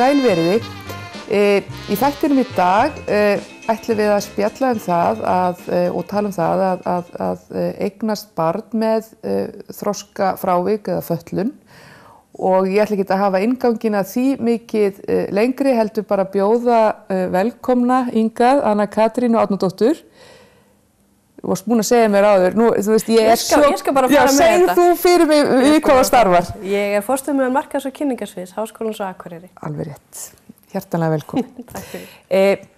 Sæl veriði. Í þættinum í dag ætlum við að spjalla það og tala það að eignast barn með þroskafrávik eða fötlun. Og ég ætla ekki að hafa innganginn að því mikið lengri, heldur bara að bjóða velkomna hingað Anna Katrínu Árnadóttur. Þú varst búin að segja mér áður, nú, þú veist, ég skal bara fara með þetta. Já, segð þú fyrir mig við hvað starfar. Ég forstöðumaður markaðs- og kynningarsviðs Háskólans á Akureyri. Alveg rétt. Hjartanlega velkomin. Takk fyrir.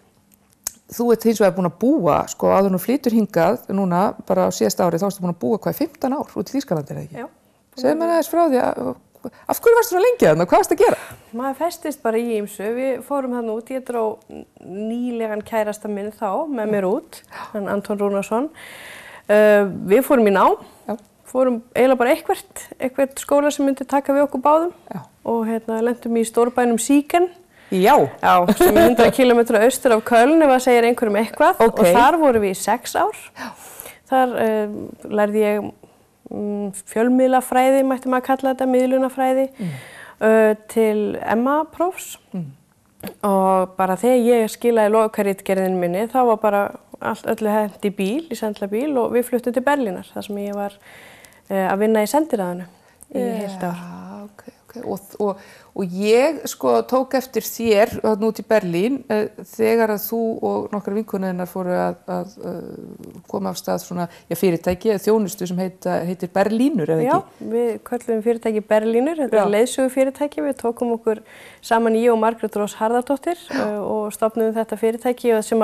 Þú ert hins vegar búin að búa, sko, áður nú flytur hingað, núna, bara á síðasta ári, þá ertu búin að búa hvað, 15 ár út í Þýskalandi, eða ekki? Já. Segðu mér aðeins frá því af hverju varstu svona lengi þarna? Hvað varstu að gera? Maður festist bara í ýmsu. Við fórum þarna út, ég dró nýlegan kærasta minn þá með mér út, hann Anton Rúnarsson. Við fórum í nám, fórum eiginlega bara eitthvert skóla sem myndi taka við okkur báðum. Já. Og lentum í stórbænum Siegen. Já. Já, sem er 100 km austur af Köln ef að segja einhverjum eitthvað. Okay. Og þar vorum við í 6 ár. Já. Þar lærði ég fjölmiðlafræði, mætti maður kalla þetta, miðlunafræði, til MA-prófs. Og bara þegar ég skilaði lokaritgerðinni minni, þá var bara öllu hent í bíl, í sendlabíl, og við fluttum til Berlínar, þar sem ég var að vinna í sendiráðinu í heilt ár. Já, ok. Og ég sko tók eftir þér þarna út í Berlín þegar að þú og nokkrar vinkonur fóru að koma af stað svona fyrirtæki, þjónustu sem heitir Berlínur, eða ekki? Já, við köllum fyrirtæki Berlínur, þetta er leiðsögufyrirtæki, við tókum okkur saman ég og Margrét Rós Harðardóttir og stofnuðum þetta fyrirtæki sem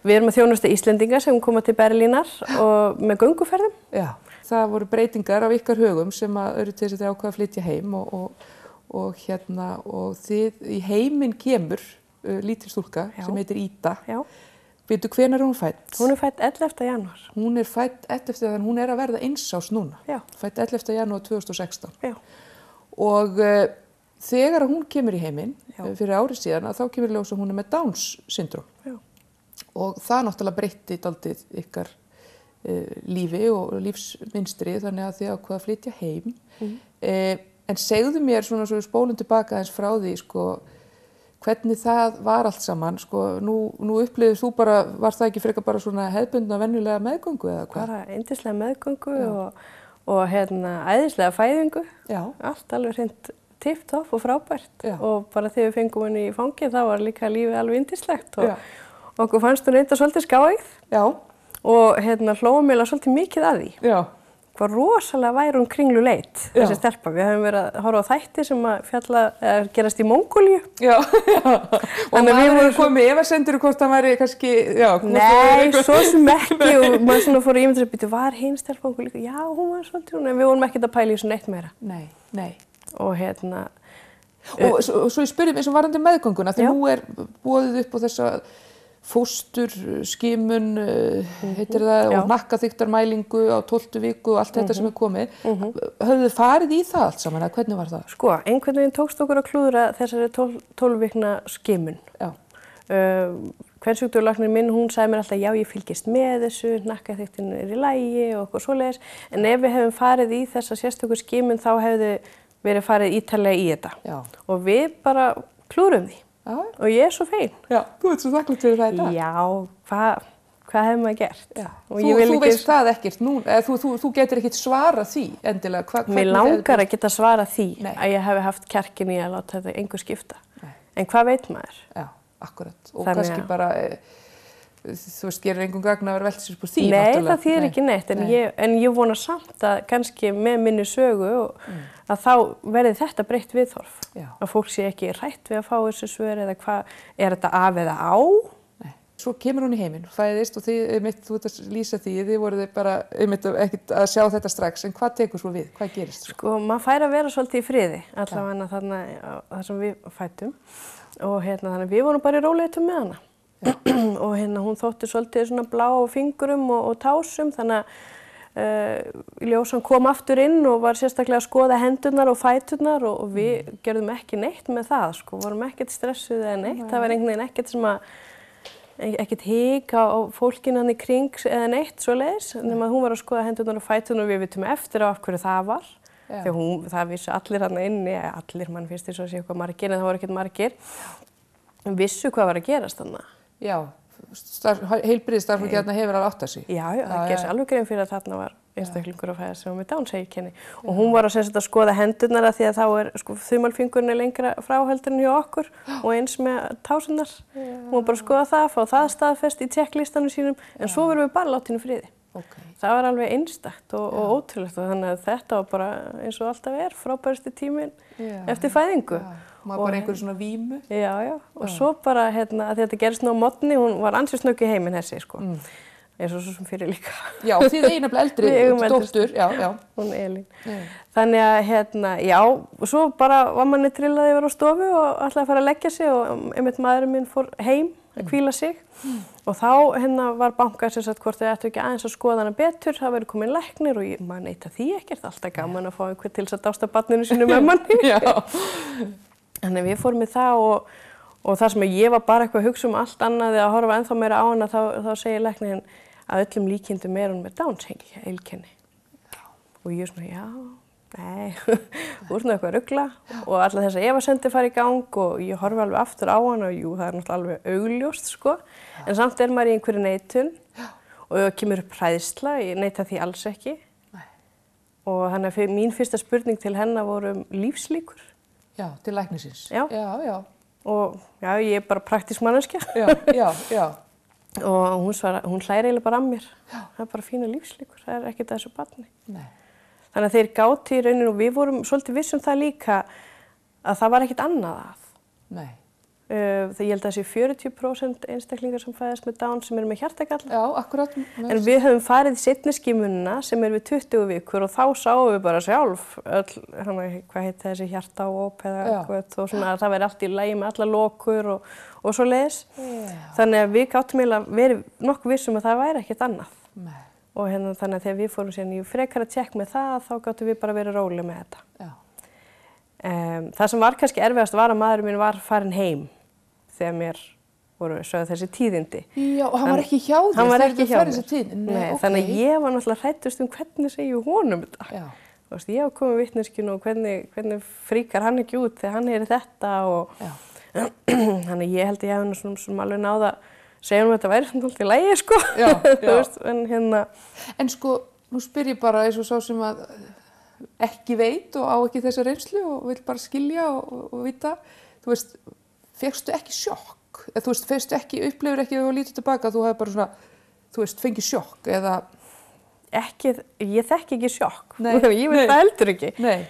við erum að þjónusta Íslendinga sem koma til Berlínar og með gönguferðum. Já. Það voru breytingar á ykkar högum sem eru til þess að þið ákveða að flytja heim og þið í heiminn kemur lítil stúlka sem heitir Ída. Já. Veitu, hvenær er hún fædd? Hún er fædd 11. janúar. Hún er fædd 11. þannig hún er að verða 1 árs núna. Já. Fædd 11. janúar 2016. Já. Og þegar hún kemur í heiminn fyrir ári síðan þá kemur ljós að hún er með Downs syndrom. Já. Og það náttúrulega breytti dálítið ykkar lífi og lífsmynstri þannig að þið ákveða að flytja heim. En segðu mér svona svo spólum tilbaka eins frá því sko hvernig það var allt saman sko nú upplifir þú bara var það ekki frekar bara svona hefðbundna venjulega meðgöngu eða hvað? Bara yndislega meðgöngu og æðislega fæðingu. Já. Allt alveg hreint tipp-topp og frábært. Já. Og bara þegar við fengum henni í fangið þá var líka lífið alveg yndislegt og okkur fannst hún reynda svolítið skáeigð. Já. Og hlógum eiginlega svolítið mikið að því. Já. Hvað rosalega væri hún kringluleit, þessi stelpa. Við höfum verið að horfa á þætti sem að gerast í Mongólíu. Já. Og maður voru komið efasemdir hvort það væri kannski, Nei, svo sem ekki. Og maður svona fór að ímynda sér, var hinn stelpa Mongólíu? Já, hún var svolítið hún, en við vorum ekkert að pæla í þessu neitt meira. Nei. Og Og svo ég spurði mig eins og varðandi meðgönguna, því nú er boðið upp á þessa fósturskimun, heitir það, og hnakkaþykktarmælingu á 12. viku og allt þetta sem er komið. Höfðu þið farið í það allt saman, eða hvernig var það? Sko, einhvern veginn tókst okkur að klúðra þessari 12 vikna skimun. Já. Kvensjúkdólalæknirinn minn, hún sagði mér alltaf, já, ég fylgist með þessu, hnakkaþykktin er í lagi og eitthvað svoleiðis. En ef við hefum farið í þessa sérstöku skimun, þá hefðu verið farið ítarlega í þetta. Já. Og við bara klúðrum því. Já. Og ég er svo fein. Já, þú ert svo þakklátt fyrir það í dag. Já, hvað hefur maður gert? Já. Þú veist það ekkert núna, þú getur ekkert svara því endilega. Mér langar að geta svara því að ég hef haft kjarkinn í að láta þetta engu skipta. Nei. En hvað veit maður? Já, akkurat. Og kannski bara, þú veist, gerir engum gagn að vera velt sér upp úr því. Nei, það þýðir ekki neitt, en ég vona samt að kannski með minni sögu að þá verði þetta breytt viðhorf. Já. Að fólk sé ekki hrætt við að fá þessu svör eða hvað, er þetta af eða á? Nei. Svo kemur hún í heiminn, fæðist og þú ert að lýsa því, þið voruð bara ekkert að sjá þetta strax, en hvað tekur svo við? Hvað gerist? Sko, maður fær að vera svolítið í friði, allavega þarna þar sem við fættum og þannig við vorum bara í róleitum með hana. Og hún þótti svolítið svona blá á fingurum og tásum, þannig að ljósan kom aftur inn og var sérstaklega að skoða hendurnar og fæturnar og við gerðum ekki neitt með það, sko, vorum ekkert stressuð eða neitt, það var einhvern veginn ekkert sem ekkert hik á fólkinu hann í kring eða neitt svoleiðis, nema hún var að skoða hendurnar og fæturnar og við vitum eftir á af hverju það var. Þegar það vissu allir þarna inni, allir, mann finnst þess að sé eitthvað margir, en það voru ekkert margir, vissu hvað var að gerast þarna. Já, heilbrigðisstarfsfólk hérna hefur alveg átt að sig. Já, það gerði alveg grein fyrir að þarna var einstaklingur að fæðast sem var með Downs-heilkenni. Og hún var að skoða hendurnar að því að þá sko, þumalfingurinn lengra frá heldur en hjá okkur og eins með tásunar. Hún var bara að skoða það, fá það staðfest í checklistanum sínum, en svo verðum við bara látin í friði. Það var alveg einstakt og ótrúlegt og þannig að þetta var bara eins og alltaf frábærasti tíminn eftir fæðingu. Maður bara einhverju svona vímu. Já, og svo bara að þetta gerist nú á morgni, hún var ansið snögg í heiminn þessi, sko. Eins og svo sem fyrir líka. Já, þið nefnilega eldri dóttur, já. Hún Elín. Þannig að, og svo bara var manni trillaði yfir á stofu og ætlaði að fara að leggja sig og einmitt maðurinn minn fór heim að hvíla sig. Og þá var bankað sem sagt hvort þau ættu ekki aðeins að skoða hana betur, það verið komin læknir og maður neita því ekkert, alltaf gaman að fá einhver til að dásta barninu sínu með manni. Þannig við fórum í það og það sem ég var bara eitthvað að hugsa allt annað eða að horfa ennþá meira á hana, þá segir læknirinn að öllum líkindum hún með Downs-heilkenni. Og ég svona, nei, þú ert nú eitthvað að rugla og allar þess að efasemdir fara í gang og ég horfi alveg aftur á hana og jú, það náttúrulega alveg augljóst, sko. En samt maður í einhverju neitun og það kemur upp hræðsla, ég neita því alls ekki. Og þannig að mín fyrsta spurning til hennar voru lífslíkur. Já, til læknisins. Já. Og ég bara praktísk manneskja. Já. Og hún hlæri eiginlega bara að mér. Það bara fína lífslíkur, það ekkert að þessu barni. Nei. Þannig að þeir gátu í rauninu og við vorum svolítið vissum það líka að það var ekkert annað að. Nei. Ég held að þessi 40% einstaklingar sem fæðast með Downs sem eru með hjartagalla. Já, akkurat. En við höfum farið í seinni skimunina sem við 20 vikur og þá sáum við bara sjálf hvað heiti þessi hjartaóp eða eitthvað og svona að það væri allt í lagi með alla lokur og svo leiðis. Þannig að við gátum eiginlega verið nokkuð vissum að það væri ekkert annað. Nei. Og þannig að þegar við fórum síðan í frekara tjekk með það þá gátum við bara verið róleg með þetta. Já. Það sem var kannski erfiðast var að maðurinn minn var farin heim þegar mér voru sögð þessi tíðindi. Já, og hann var ekki hjá þér þegar þú færði þessi tíðindi? Nei, þannig að ég var náttúrulega hræddust hvernig segju honum þetta. Já. Þú veist, ég hef komið vitneskinu og hvernig fríkar hann ekki út þegar hann heyri þetta og þannig að ég held að ég hef svona alveg náð að segja að þetta væri svona alltaf í lagi, sko. Já. Þú veist, En sko, nú spyr ég bara eins og sá sem að ekki veit og á ekki þessa reynslu og vil bara skilja og vita, þú veist, fékkstu ekki sjokk? Eða þú veist, upplifir ekki og lítið tilbaka að þú hefði bara svona, þú veist, fengið sjokk eða? Ég þekki ekki sjokk. Nei, ég veit það heldur ekki. Nei,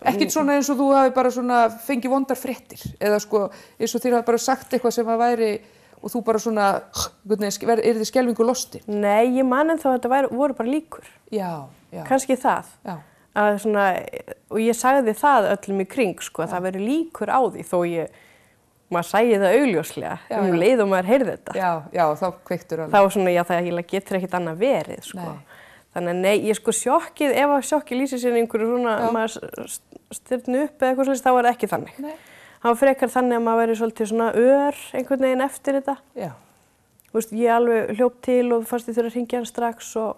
ekkert svona eins og þú hafi bara svona fengið vondar fréttir eða sko eins og þér hafi bara sagt eitthvað sem að væri og þú bara svona, yrði skelfingu lostin? Nei, ég man ennþá að þetta voru bara líkur. Já. Kannski það. Já. Svona, og ég sagði það öllum í kring, sko, að það veri líkur á því þó maður sæi það augljóslega leið og maður heyrði þetta. Já, þá kveiktur alveg. Þá svona, það getur ekkert annað verið, sko. Nei. Þannig að nei, ég sko sjokkið, ef að sjokkið lýsir sér einhverju svona, maður styrnu upp eða eitthvað svolítið, þá var það ekki þannig. Nei. Það var frekar þannig að maður veri svolítið svona einhvern veginn eftir þetta. Já. Þú veist, ég alveg hljóp til og fannst ég þurfa að hringja hann strax og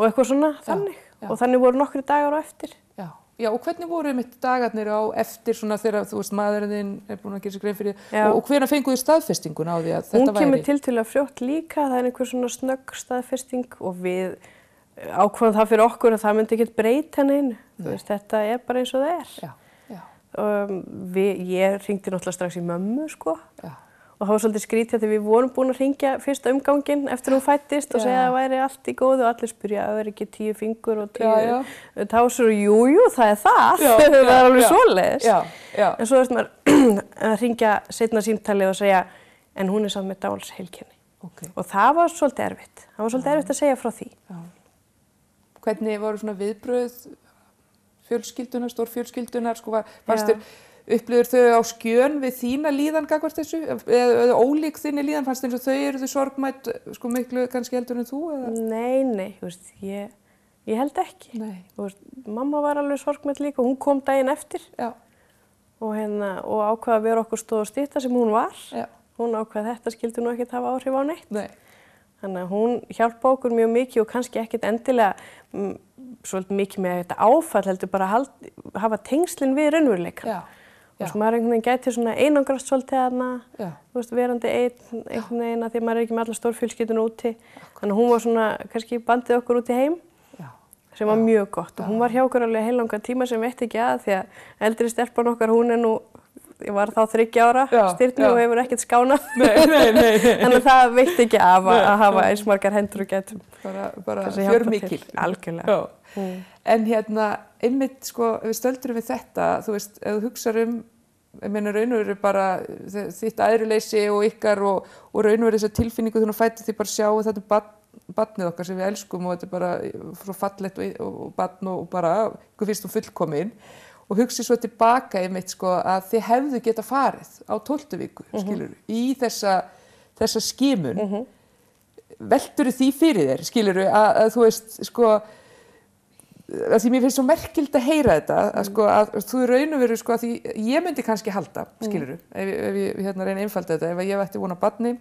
eitthvað svona, þannig. Og þannig voru nokkri dagar á eftir. Já, og hvernig voru mitt dagarnir á eftir svona þegar, þú veist, maðurinn þinn búinn að gera sér grein fyrir og hvenær fenguð þið staðfestinguna á því að þetta væri? Hún kemur tiltölulega fljótt líka, það einhver svona snögg staðfesting og við ákváðum það fyrir okkur að það myndi ekkert breyta neinu. Þú veist, þetta bara eins og það er. Já. Ég hringdi náttúrulega strax í mömmu, sko. Já. Og það var svolítið skrítið þegar við vorum búin að hringja fyrsta umganginn eftir hún fæddist og segja að það væri allt í góðu og allir spyrja að það er ekki 10 fingur og 10 tásur og jú, það er það. Það er alveg svoleiðis. En svo veist maður að hringja seinna símtali og segja en hún er samt með Downs-heilkenni. Og það var svolítið erfitt. Það var svolítið erfitt að segja frá því. Hvernig voru svona viðbrögð fjölskyldunar, stórfjölskyldunar, sko, fannst þér upplifir þau á skjön við þína líðan gagnvart þessu? Eða ólík þinni líðan? Fannst eins og þau eru þau sorgmætt, sko miklu kannski heldur en þú? Eða? Nei, þú veist, ég held ekki. Nei. Þú veist, mamma var alveg sorgmætt líka og hún kom daginn eftir. Já. Og ákvað að vera okkur stóð og stytta sem hún var. Já. Hún ákvað að þetta skildi nú ekkert hafa áhrif á neitt. Nei. Þannig að hún hjálpa okkur mjög mikið og kannski ekkert endilega svolítið mikið með þetta áfall, heldur bara að hafa tengslin við raunveruleikann. Og svo maður einhvern veginn gæti svona einangrast svolítið þarna, þú veist, verandi einhvern veginn að því maður ekki með alla stórfjölskylduna úti. Þannig að hún var svona kannski bandið okkur út í heim, sem var mjög gott. Og hún var hjá okkur alveg heilangan tíma sem veitti ekki að, því að eldri stelpan okkar, hún nú, ég var þá 30 ára, Stirni og hefur ekkert skánað. Þannig að það veitti ekki af að hafa eins margar hendur og getum. Bara fjörmikil. Algjörlega. En hérna, einmitt sko, við stöldrum við þetta, þú veist, ef þú hugsar ég meina raunveru bara þitt æðruleysi og ykkar og raunveru þessa tilfinningu þegar þú fættir því bara sjá þetta barnið okkar sem við elskum og þetta er bara svo fallegt og barn og bara, hvað finnst þú fullkomin og hugsi svo tilbaka einmitt sko að þið hefðu geta farið á 12. viku, skilurðu, í þessa skimun. Velturðu því fyrir þér, skilurðu, að þú veist, sko, að því mér finnst svo merkilt að heyra þetta, að sko, að þú raun og veru, sko, að því ég myndi kannski halda, skilurðu, ef ég hérna reyna að einfalda þetta, ef ég ætti von á barni,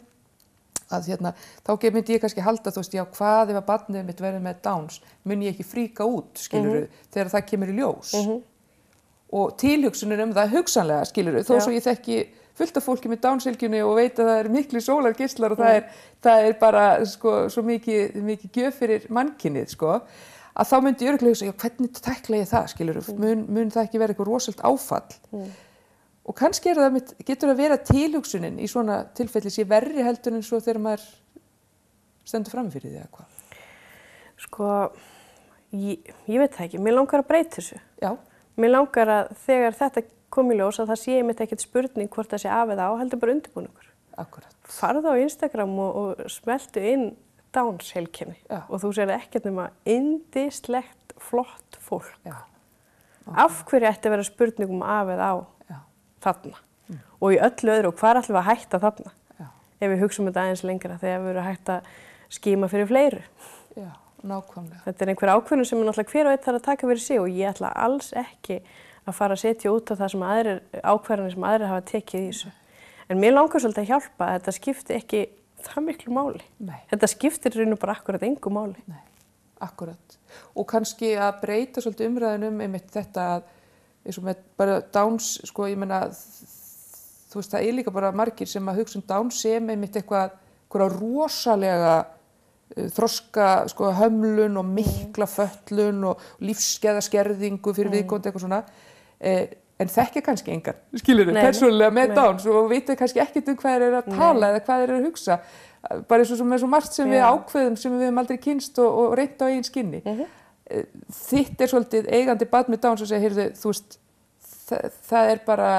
að hérna, þá myndi ég kannski halda, þú veist, já, hvað ef að barnið mitt verður með Downs, mun ég ekki fríka út, skilurðu, þegar það kemur í ljós. Og tilhugsunin það hugsanlega, skilurðu, þó svo ég þekki fullt af fólki með Downs-sylgjunni og veit að það er miklu sólargeislar og það er bara, sko, svo mikið gjöf fyrir mannkynið, sko, að þá myndi ég örugglega hugsa, já, hvernig tækla ég það, skilurðu, mun það ekki vera eitthvað rosalega áfall. Og kannski getur það vera tilhugsunin í svona tilfelli sé verri heldur en svo þegar maður stendur fram fyrir því eða hvað? Sko, ég veit það ekki, mér langar að breyta þessu. Já. Mér langar að þegar þetta kom í ljós að það sé einmitt ekkert spurning hvort það sé af eða á, heldur bara undirbúningur. Akkurat. Farðu á Instagram og smeltu inn Downs-heilkenni og þú sér ekkert nema yndislegt flott fólk. Já. Af hverju ætti að vera spurning af eða á þarna? Og í öllu öðru, og hvar ætlum við að hætta þarna? Ef við hugsaum þetta aðeins lengra þegar við erum hægt að skíma fyrir fleiru. Já, nákvæmlega. Þetta er einhver ákvörðun sem náttúrulega hver og einn þarf að taka fyrir sig og ég ætla alls ekki að fara að setja út á það sem ákvarðanir sem aðrir hafa tekið í þessu. En mér langar svolítið að hjálpa að þetta skipti ekki það miklu máli. Nei. Þetta skiptir raun og bara akkurat engu máli. Nei, akkurat. Og kannski að breyta svolítið umræðunum einmitt þetta að eins og með bara Downs, sko, ég meina, þú veist, það er líka bara margir sem að hugsa Downs sem einmitt eitthvað rosalega þroska, sko, hömlun og mikla fötlun og lífsgæðaskerðingu fyrir viðkomandi eitthvað svona. En þekkja kannski engan, skilurðu, persónulega með Downs og vita kannski ekkert hvað þeir eru að tala eða hvað þeir eru að hugsa. Bara eins og með svo margt sem við ákveðum sem við höfum aldrei kynst og reynt á eigin skinni. Þitt er svolítið eigandi barn með Downs og segja, heyrðu, þú veist, það er bara,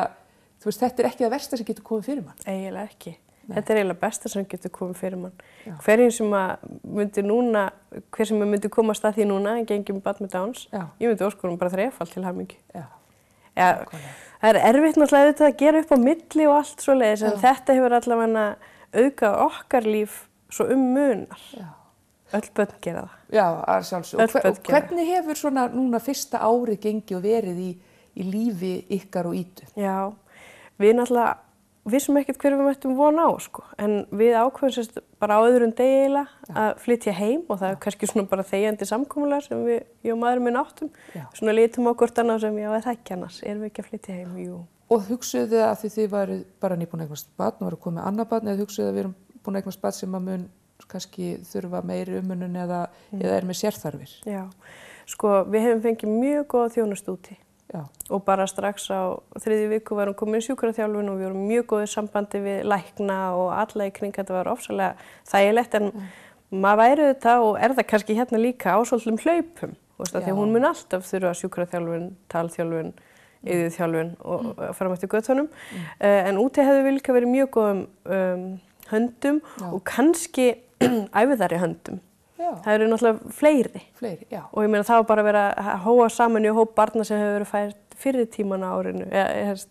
þú veist, þetta er ekki það versta sem getur komið fyrir mann. Eiginlega ekki. Þetta er eiginlega besta sem getur komið fyrir mann. Hverjum sem myndi núna, hver sem myndi komast að því núna, en gengi með barn með Downs, ég myndi óska honum bara þrefalt til hamingju. Það er erfitt náttúrulega auðvitað að gera upp á milli og allt svoleiðis, en þetta hefur allavega aukað okkar líf svo munar. Öll börn gera það. Já, að sjálfsög. Og hvernig hefur svona núna fyrsta árið gengið og verið í lífi ykkar og Ídu? Já, við náttúrulega vissum ekkert hver við mættum vona á, sko. En við ákveðum sérst bara á öðrum degi eiginlega að flytja heim og það er kannski svona bara þegjandi samkomulag sem ég og maðurinn minn áttum. Svona lítum á hvort annað sem það ekki annars, erum við ekki að flytja heim, jú. Og hugsuðu þið að þið væru bara nýbúin að eignast barn og varu komið annað barn eða hugsuðu að við erum búin að eignast barn sem að mun kannski þurfa meiri umönnun eða er með sérþarfir? Já, sko við hefum fengið mjög góða þjónustu úti. Já. Og bara strax á 3. viku varum komin í sjúkraþjálfun og við vorum mjög góðu sambandi við lækna og alla í kring. Þetta var ofsalega þægilegt en maður væri þetta og er það kannski hérna líka á svolítum hlaupum. Því að hún mun alltaf þurfa sjúkraþjálfun, talþjálfun, iðjuþjálfun og fram eftir göttunum. En úti hefðu við líka verið mjög góðum höndum og kannski æviðari höndum. Það eru náttúrulega fleiri, já. Og ég meina það var bara að vera að hóa saman í hóp barna sem hefur verið fært fyrir tíman á árinu,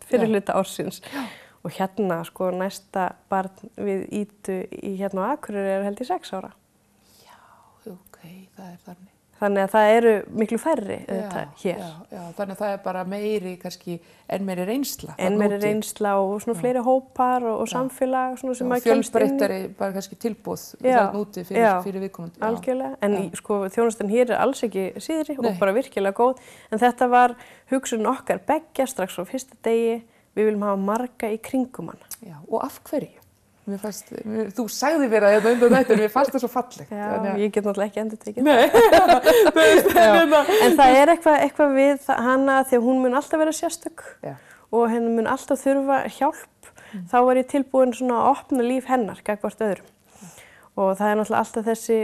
fyrir hluta ársins. Já. Og hérna sko næsta barn við Ídu í hérna á Akureyri er held í 6 ára. Já, ok, það er þannig. Þannig að það eru miklu færri hér. Já, þannig að það bara meiri, kannski, enn meiri reynsla. Enn meiri reynsla og svona fleiri hópar og samfélag svona sem maður kemst inn í. Fjölbreyttari, bara kannski tilboð þarna úti fyrir viðkomandi. Algjörlega, en sko þjónustan hér alls ekki síðri og bara virkilega góð. En þetta var hugsun okkar beggja strax á fyrsta degi, við viljum hafa marga í kringum hana. Já, og af hverju? Þú sagði mér að þetta undan þetta, en mér fannst það svo fallegt. Já, ég get náttúrulega ekki endurtekið. Nei. En það er eitthvað við hana því að hún mun alltaf vera sérstök og henni mun alltaf þurfa hjálp. Þá var ég tilbúin svona að opna líf hennar gagnvart öðrum. Og það er náttúrulega alltaf þessi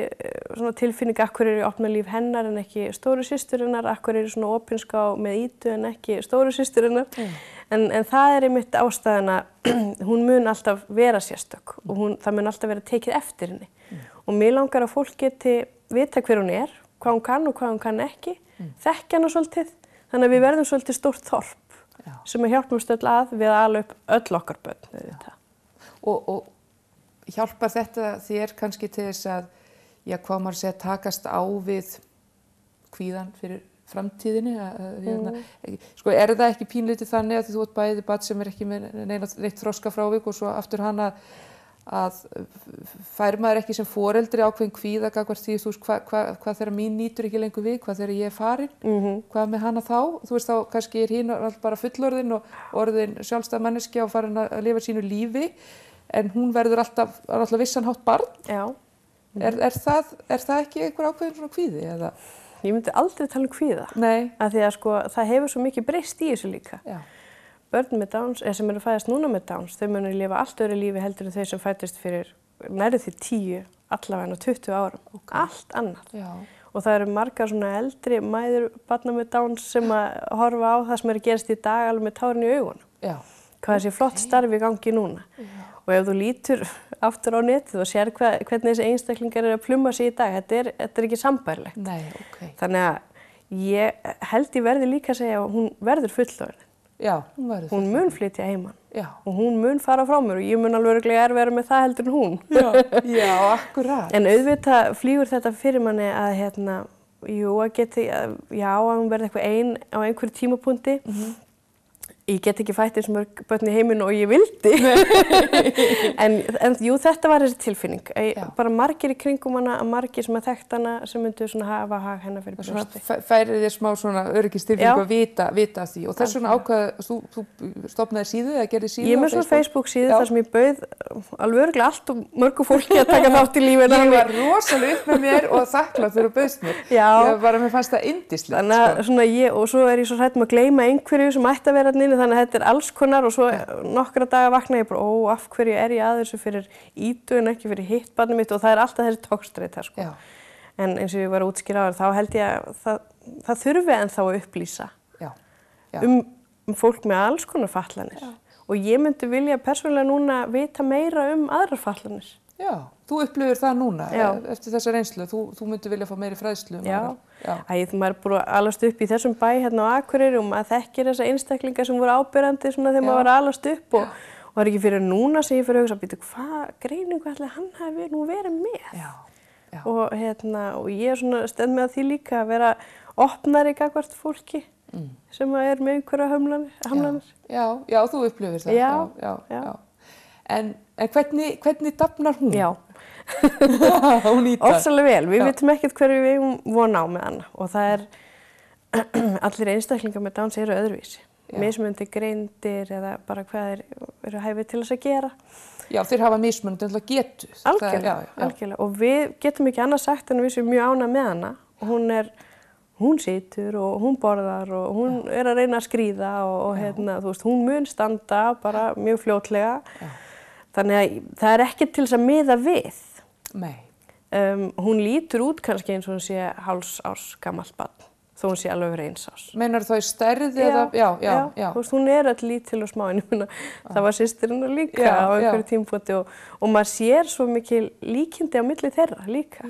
svona tilfinning af hverju er ég opna líf hennar en ekki stóru systurinnar, af hverju er ég svona opinská með Ídu en ekki stóru systurinnar. En það er einmitt ástæðan að hún mun alltaf vera sérstök og það mun alltaf vera tekið eftir henni. Og mér langar að fólk geti vita hver hún er, hvað hún kann og hvað hún kann ekki, þekkja hana svolítið. Þannig að við verðum svolítið stórt þorp sem hjálpumst öll að við að ala upp öll okkar börn. Og hjálpar þetta þér kannski til þess að, hvað maður segja, takast á við kvíðan fyrir framtíðinni? Sko, er það ekki pínlítið þannig að þú ert bæði barn sem er ekki með neitt þroskafrávik og svo aftur hann að fær maður ekki sem foreldri ákveðin kvíða gagnvart því, þú veist, hvað þegar mín nýtur ekki lengur við, hvað þegar ég er farin, hvað með hana þá? Þú veist, þá kannski er hinn bara fullorðin og orðin sjálfstæð manneskja og farin að lifa sínu lífi, en hún verður alltaf vissan hátt barn. Já. Er það ekki einhver ákveðin svona kvíði, eða? Ég myndi aldrei tala um kvíða. Nei. Af því að sko, það hefur svo mikið breyst í þessu líka. Já. Börn með Downs, sem eru fæðast núna með Downs, þau munu lifa allt öðru lífi heldur en þau sem fæddust fyrir nærri því 10, allavega 20 árum. Allt annað. Já. Og það eru margar svona eldri mæður barna með Downs sem að horfa á það sem er að gerast í dag alveg með tárin í augunum. Já. Hvað þessi flott starfi í gangi núna. Já. Og ef þú lítur aftur á netið og sér hvernig þessi einstaklingar eru að pluma sig í dag, þetta er ekki sambærilegt. Nei, ok. Þannig að ég held ég verði líka að segja að hún verður fullorðin. Já, hún verður fullorðin. Hún mun flytja heiman. Já. Og hún mun fara frá mér og ég mun alveg örugglega erfiðara með það heldur en hún. Já, akkurat. En auðvitað flýgur þetta fyrir manni að að hún verði eitthvað ein á einhverju tímapunkti. Ég get ekki fætt eins mörg börn í heiminu og ég vildi. en jú, þetta var þessi tilfinning. Bara margir í kringum hana, margir sem að þekkt hana, sem myndu svona hafa hag hennar fyrir brjósti. Færið þér smá svona öryggistilfinningu að vita af því. Og þess vegna ákvaðu, þú stofnaði síðu eða gerði síðu á Facebook? Ég er með svona Facebook síðu þar sem ég bauð alveg örugglega allt og mörgu fólki að taka þátt í lífinu. Ég var rosalega upp með mér og þakklátt þegar þú bauðst mér. Já. Mér fannst það yndislegt. Þannig að svona og svo er ég svo hrædd að gleyma einhverju sem ætti að vera þarna inni. Þannig að þetta er alls konar og svo nokkra daga vakna ég bara, af hverju er ég að þessu fyrir Ídu en ekki fyrir hitt barnið mitt og það er alltaf þessi togstreita, sko. En eins og ég var að útskýra áður, þá held ég að það þurfi ennþá að upplýsa um fólk með alls konar fatlanir. Og ég myndi vilja persónulega núna vita meira um aðrar fatlanir. Já, þú upplifir það núna eftir þessa reynslu, þú myndi vilja fá meiri fræðslu. Maður er búin að alast upp í þessum bæ hérna á Akureyri og maður þekkir þessa einstaklinga sem voru áberandi svona þegar maður var að alast upp og það er ekki fyrir núna sem ég fyrir að hugsa, hvað greiningu ætli hann hafi nú verið með? Og ég er svona stend með því líka að vera opnari gagnvart fólki sem er með einhverja hamlanir. Já, þú upplifir það. Já. En hvernig dafnar hún? Já. Ofsalega vel. Við vitum ekkert hverju við von á með hana og það er allir einstaklingar með Downs eru öðruvísi. Mismunandi greindir eða bara hvað eru hæfir til þess að gera. Já, þeir hafa mismunandi getu. Algjörlega. Og við getum ekki annað sagt en við séum mjög ánægð með hana. Hún situr og hún borðar og hún er að reyna að skríða og þú veist, hún mun standa bara mjög fljótlega. Þannig að það er ekki til þess að miða við. Nei. Hún lítur út kannski eins og hún sé hálfs árs gamalt barn, þó hún sé alveg verið 1 árs. Meinar þá í stærð eða? Já. Þú veist, hún er öll lítil og smá, en það var systirinnar líka á einhverju tímapunkti og maður sér svo mikil líkindi á milli þeirra líka.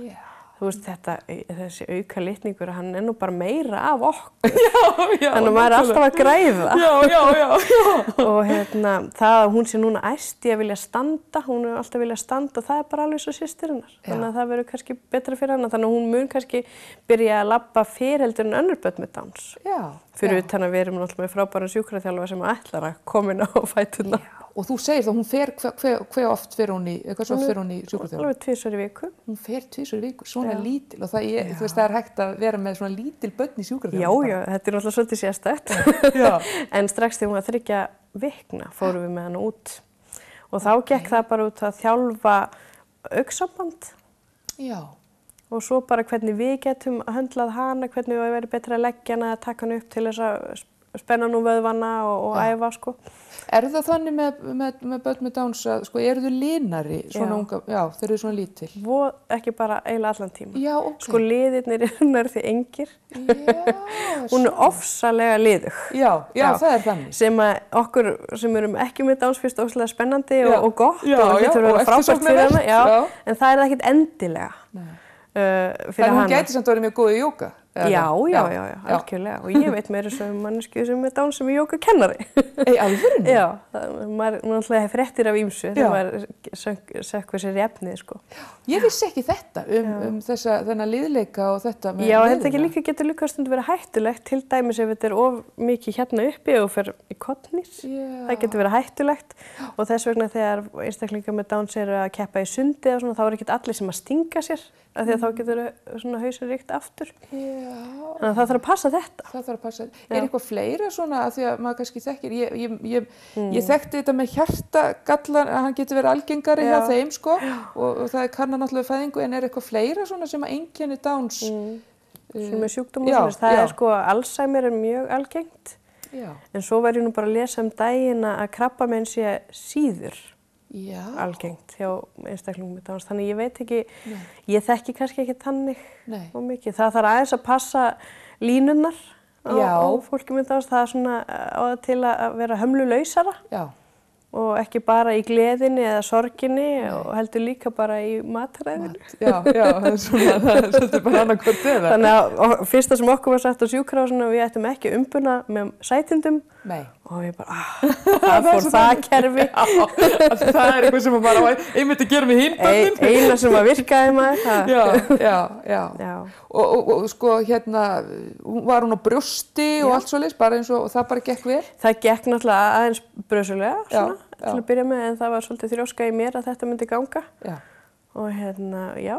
þú veist þessi auka litningur, hann nú bara meira af okkur. Já, þannig að maður alltaf að græða. Já. Og það að hún sé núna æst í að vilja standa, hún alltaf vilja standa og það bara alveg svo systirinnar. Þannig að það verður kannski betra fyrir hana, þannig að hún mun kannski byrja að labba fyrr heldur en önnur börn með Downs. Já. Fyrir utan að við erum náttúrulega með frábæran sjúkraþjálfara sem ætlar að koma inn á fæturna. Og þú segir það, hún fer, hve oft fer hún í sjúkraþjálfara? Alveg 2 sinnum í viku. Hún fer 2 sinnum í viku, svona lítil og þú veist það er hægt að vera með svona lítil börn í sjúkraþjálfara. Já, þetta er náttúrulega svolítið sérstætt. En strax þegar hún var 3 vikna fórum við með hana út. Og þá gekk það bara út að þjálfa augnsamband. Já. Og svo bara hvernig við getum höndlað hana, hvernig við verið betra að leggja hana, að taka hana upp til þess að spenna nú vöðvana og æfa, sko. Er það þannig með börn með Downs að, sko, eru þau linari svona unga, þeir eru svona lítil? Ekki bara eiginlega allan tíma. Já, ok. Sko liðirnir eru því engir. Já. Hún er ofsalega liðug. Já, það er þannig. Sem að okkur sem erum ekki með Downs finnst ofsalega spennandi og gott og getur verið frábært fyrir hana. Já, en það er það ekkert endilega. Nei. Þannig hún gæti samt orðið mjög góð í jóga? Já, algjörlega. Og ég veit meira sem mannesku sem er Downs sem er jógakennari. Í alvörunni? Já, maður náttúrulega fréttir af ýmsu þegar maður sökkur sér í efnið, sko. Ég vissi ekki þetta þennan liðleika og þetta með Já, þetta getur líka stundum verið hættulegt, til dæmis ef þetta er of mikið hérna uppi og fer í kollnís. Það getur verið hættulegt og þess vegna þegar einstaklingar með Downs eru að keppa í sundi og svona, þá er ekki allir sem að stinga sér, af því að þá getur svona hausinn ríkt aftur. Þannig að það þarf að passa þetta. Það þarf að passa þetta. Er eitthvað fleira svona, af því að maður kannski þekkir, ég þekkti þetta með hjartagallan, að hann getur verið algengari hjá þeim, sko, og það er kannan náttúrulega fæðingu, en er eitthvað fleira svona sem að einkenni Downs? Sem er sjúkdómur, það er sko, Alzheimer er mjög algengt, en svo var ég nú bara að lesa daginn að krabbamein sé síður. Algengt hjá einstaklingum með Downs, þannig ég veit ekki, ég þekki kannski ekki þannig og mikið. Það þarf aðeins að passa línurnar á fólki með Downs, það er svona á það til að vera hömlulausara og ekki bara í gleðinni eða sorginni og heldur líka bara í mataræðinu. Já, það er svolítið bara annarkvort eða. Þannig að fyrsta sem okkur var sagt á sjúkrahúsinu, við ættum ekki umbuna með sætindum. Og ég bara, það fór það kerfi. Það er eitthvað sem maður bara einmitt að gera með hinn börnin. Eina sem að virkaði maður. Já. Og sko var hún á brjósti og allt svoleiðis, bara eins og það bara gekk vel? Það gekk náttúrulega aðeins brösulega, svona, til að byrja með, en það var svolítið þrjóska í mér að þetta myndi ganga. Og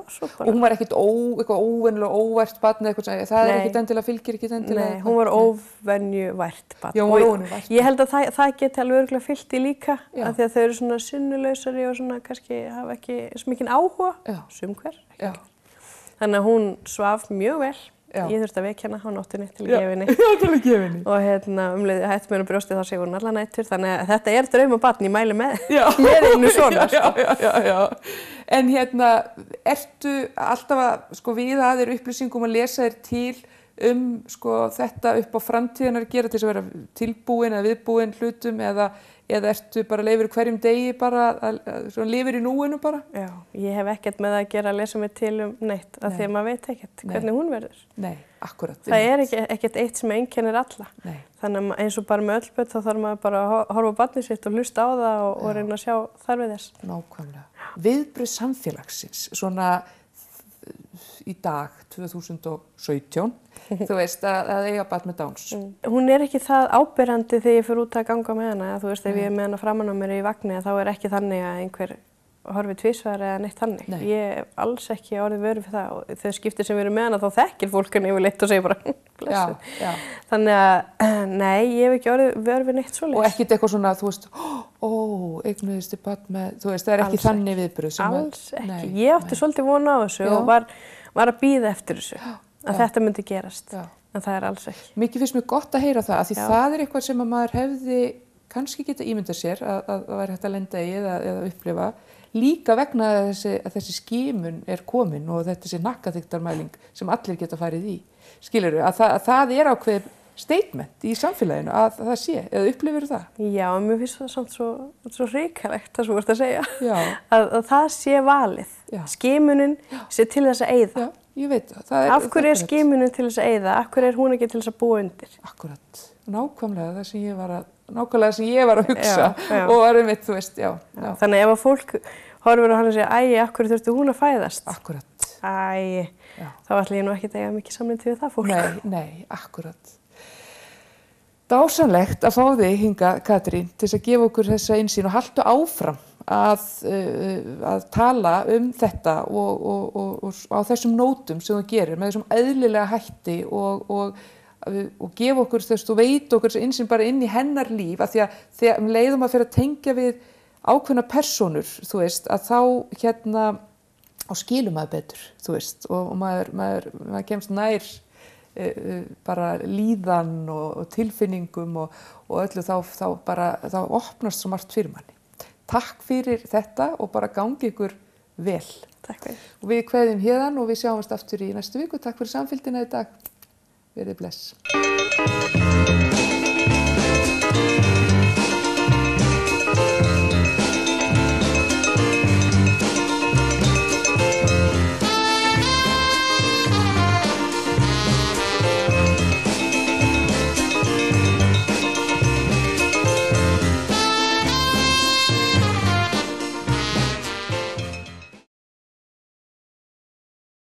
svo bara. Og hún var ekkert eitthvað óvenjulega óvært barn eða eitthvað, það er ekkert endilega, fylgir ekkert endilega? Nei, hún var óvenjuvært barn. Já, hún var óvenjuvært. Ég held að það geti alveg örugglega fylgt í líka, af því að þau eru svona sinnulausari og svona kannski hafa ekki svo mikinn áhuga, sum hver. Þannig að hún svaf mjög vel. Ég þurfti að vekja hana á nóttunni til að gefa henni. Já, til að gefa henni. Og leiði hætti mér á brjósti, þá sefur hún alla nætur, þannig að þetta er draumabarn, ég mæli með einu svona. Já. En ertu alltaf að, sko, viða að þér upplýsingum að lesa þér til sko, þetta upp á framtíðan að gera til þess að vera tilbúin eða viðbúin hlutum eða ertu bara leifir hverjum degi bara, lifir í núinu bara? Já, ég hef ekkert með að gera að lesa mig til neitt, af því að maður veit ekkert hvernig hún verður. Nei, akkurat. Það er ekkert eitt sem einkennir alla. Nei. Þannig að eins og bara með öll börn þá þarf maður bara að horfa á barnið sitt og hlusta á það og reyna að sjá þarfið þess. Nákvæmlega. Viðbrögð samfélagsins, svona í dag, 2017, þú veist að eiga barn með Downs. Hún er ekki það áberandi þegar ég fyrir út að ganga með hana. Þú veist, ef ég er með hana framan á mér í vagni, þá er ekki þannig að einhver horfi tvisvar eða neitt þannig. Nei. Ég hef alls ekki orðið vör við það og þegar skiptir sem við erum með hana, þá þekkir fólk henni yfirleitt og segir bara blessuð. Þannig að, nei, ég hef ekki orðið vör við neitt svoleiðis. Og ekkert eitthvað svona, þú veist, eignuðustu barn með, þú veist, það er ekki þannig viðbrögð. Alls ekki. Ég átti svolítið vona á þessu og var að bíða eftir þessu, að þetta myndi gerast, en það er alls ekki. Mikið finnst mér gott að heyra það, af því það er eitthvað sem að maður hefði kannski geta ímyndað sér að væri hægt að lenda í eða upplifa, líka vegna að þessi skimun er komin og þessi nakkaþykktarmæling sem allir geta farið í. Skilurðu, að það er ákveðið statement í samfélaginu að það sé, eða upplifir það? Já, mér finnst það samt svo hrikalegt það sem þú ert að segja, að það sé valið. Skimunin sé til þess að eyða. Ég veit það. Af hverju skimunin til þess að eyða? Af hverju hún ekki til þess að búa undir? Akkurat. Nákvæmlega það sem ég var að hugsa og var einmitt, þú veist, já. Þannig ef að fólk horfir á hann og segja, æi, af hverju þurfti hún að fæðast? Akkurat. Æi, þá ætla ég nú ekki að eiga mikið samlyndi við það fólk. Nei, akkurat. Dásamlegt að fá þig hinga, Katrín, til þess að gefa okkur þessa innsýn og haltu áfram að tala þetta og á þessum nótum sem þú gerir með þessum eðlilega hætti og gefa okkur þess og veit okkur þess innsýn bara inn í hennar líf af því að þegar leiðum að fyrir að tengja við ákveðna persónur, þú veist, að þá á skilum maður betur, þú veist, og maður kemst nær bara líðan og tilfinningum og öllu þá opnast svo margt fyrir manni. Takk fyrir þetta og bara gangi ykkur vel. Takk fyrir. Og við kveðjum héðan og við sjáumst aftur í næstu viku. Takk fyrir samfylgdina í dag. Verið bless.